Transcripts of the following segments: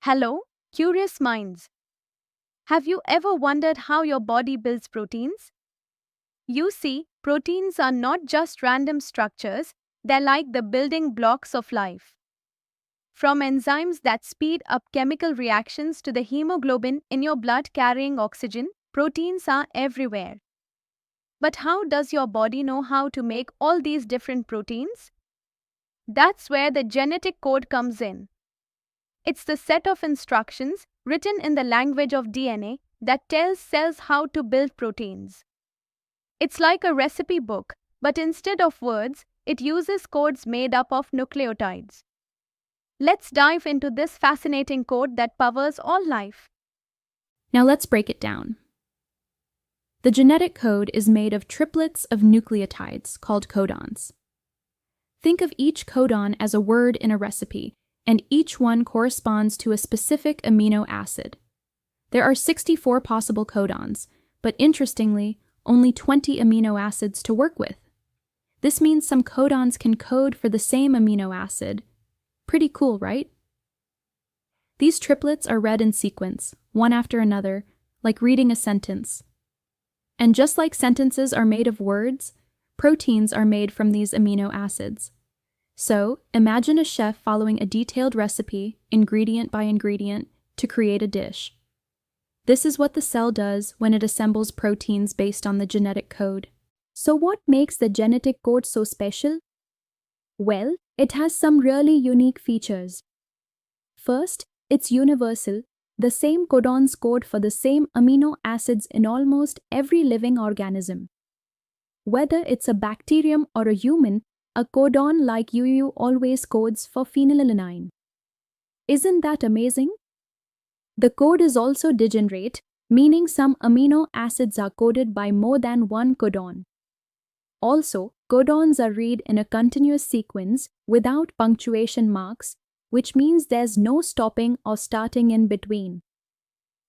Hello, curious minds. Have you ever wondered how your body builds proteins? You see, proteins are not just random structures, they're like the building blocks of life. From enzymes that speed up chemical reactions to the hemoglobin in your blood carrying oxygen, proteins are everywhere. But how does your body know how to make all these different proteins? That's where the genetic code comes in. It's the set of instructions written in the language of DNA that tells cells how to build proteins. It's like a recipe book, but instead of words, it uses codes made up of nucleotides. Let's dive into this fascinating code that powers all life. Now let's break it down. The genetic code is made of triplets of nucleotides called codons. Think of each codon as a word in a recipe, and each one corresponds to a specific amino acid. There are 64 possible codons, but interestingly, only 20 amino acids to work with. This means some codons can code for the same amino acid. Pretty cool, right? These triplets are read in sequence, one after another, like reading a sentence. And just like sentences are made of words, proteins are made from these amino acids. So, imagine a chef following a detailed recipe, ingredient by ingredient, to create a dish. This is what the cell does when it assembles proteins based on the genetic code. So what makes the genetic code so special? Well, it has some really unique features. First, it's universal. The same codons code for the same amino acids in almost every living organism. Whether it's a bacterium or a human, a codon like UU always codes for phenylalanine. Isn't that amazing? The code is also degenerate, meaning some amino acids are coded by more than one codon. Also, codons are read in a continuous sequence without punctuation marks, which means there's no stopping or starting in between.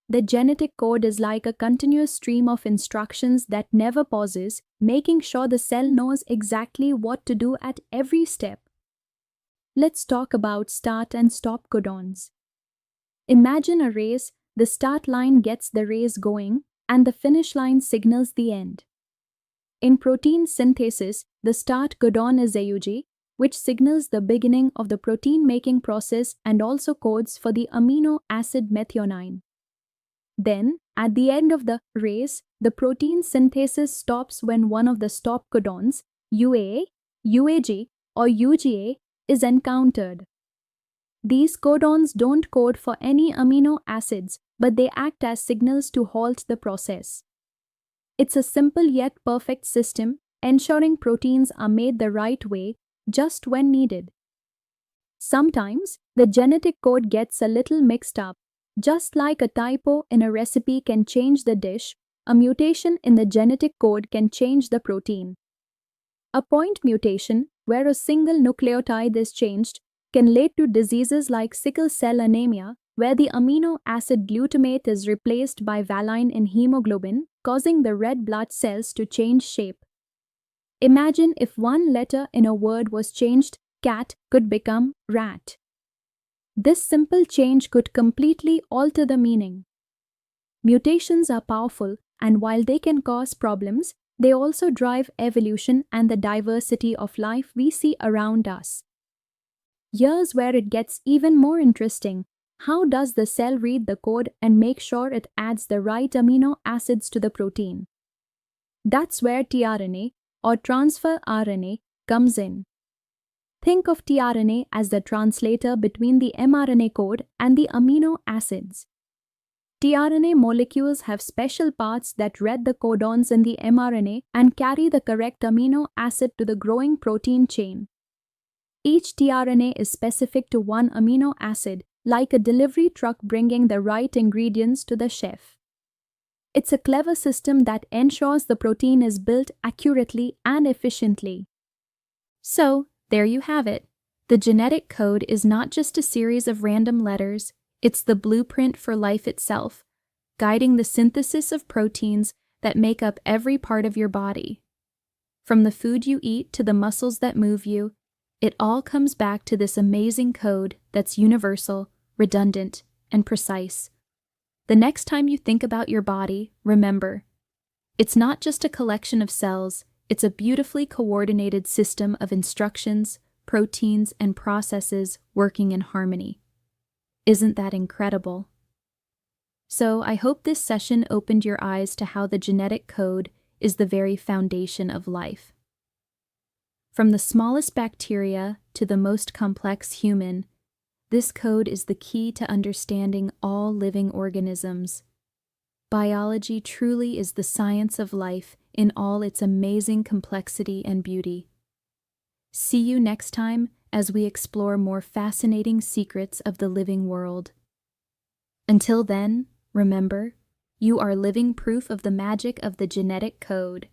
The genetic code is like a continuous stream of instructions that never pauses, making sure the cell knows exactly what to do at every step. Let's talk about start and stop codons. Imagine a race, the start line gets the race going, and the finish line signals the end. In protein synthesis, the start codon is AUG, which signals the beginning of the protein-making process and also codes for the amino acid methionine. Then, at the end of the race, the protein synthesis stops when one of the stop codons, UAA, UAG, or UGA, is encountered. These codons don't code for any amino acids, but they act as signals to halt the process. It's a simple yet perfect system, ensuring proteins are made the right way, just when needed. Sometimes, the genetic code gets a little mixed up. Just like a typo in a recipe can change the dish, a mutation in the genetic code can change the protein. A point mutation, where a single nucleotide is changed, can lead to diseases like sickle cell anemia, where the amino acid glutamate is replaced by valine in hemoglobin, causing the red blood cells to change shape. Imagine if one letter in a word was changed, cat could become rat. This simple change could completely alter the meaning. Mutations are powerful, and while they can cause problems, they also drive evolution and the diversity of life we see around us. Here's where it gets even more interesting. How does the cell read the code and make sure it adds the right amino acids to the protein? That's where tRNA, or transfer RNA, comes in. Think of tRNA as the translator between the mRNA code and the amino acids. tRNA molecules have special parts that read the codons in the mRNA and carry the correct amino acid to the growing protein chain. Each tRNA is specific to one amino acid, like a delivery truck bringing the right ingredients to the chef. It's a clever system that ensures the protein is built accurately and efficiently. So, there you have it. The genetic code is not just a series of random letters, it's the blueprint for life itself, guiding the synthesis of proteins that make up every part of your body. From the food you eat to the muscles that move you, it all comes back to this amazing code that's universal, redundant, and precise. The next time you think about your body, remember, it's not just a collection of cells, it's a beautifully coordinated system of instructions, proteins, and processes working in harmony. Isn't that incredible? So I hope this session opened your eyes to how the genetic code is the very foundation of life. From the smallest bacteria to the most complex human, this code is the key to understanding all living organisms. Biology truly is the science of life in all its amazing complexity and beauty. See you next time as we explore more fascinating secrets of the living world. Until then, remember, you are living proof of the magic of the genetic code.